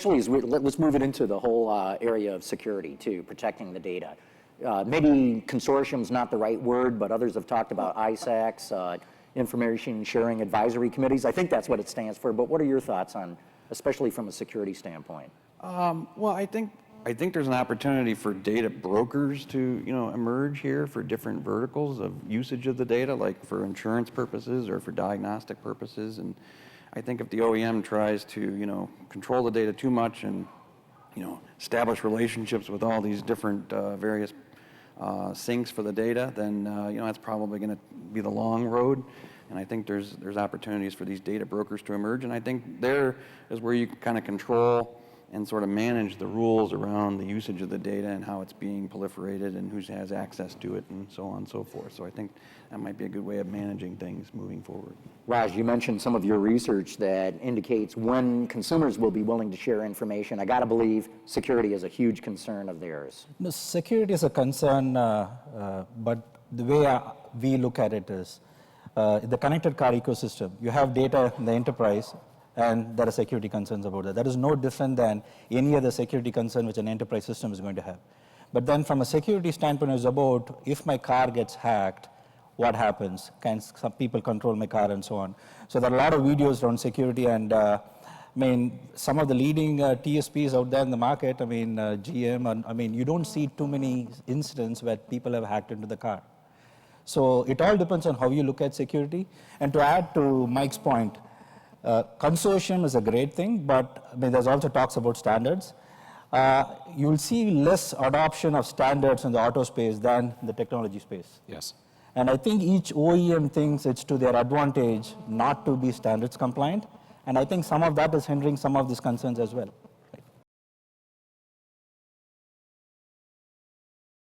especially as let's move it into the whole area of security too, protecting the data. Maybe consortium's not the right word, but others have talked about ISACs, Information Sharing Advisory Committees. I think that's what it stands for, but what are your thoughts on, especially from a security standpoint? Well, I think there's an opportunity for data brokers to, emerge here for different verticals of usage of the data, like for insurance purposes or for diagnostic purposes. And I think if the OEM tries to, control the data too much and, establish relationships with all these different various sinks for the data, then, that's probably going to be the long road. And I think there's opportunities for these data brokers to emerge. And I think there is where you kind of control and sort of manage the rules around the usage of the data and how it's being proliferated and who has access to it and so on and so forth. So I think that might be a good way of managing things moving forward. Raj, you mentioned some of your research that indicates when consumers will be willing to share information. I got to believe security is a huge concern of theirs. No, security is a concern, but the way we look at it is the connected car ecosystem. You have data in the enterprise, and there are security concerns about that. That is no different than any other security concern which an enterprise system is going to have. But then from a security standpoint, it's about if my car gets hacked, what happens? Can some people control my car and so on? So there are a lot of videos around security, and some of the leading TSPs out there in the market, GM, you don't see too many incidents where people have hacked into the car. So it all depends on how you look at security. And to add to Mike's point, consortium is a great thing, but there's also talks about standards. You'll see less adoption of standards in the auto space than the technology space. Yes. And I think each OEM thinks it's to their advantage not to be standards compliant. And I think some of that is hindering some of these concerns as well.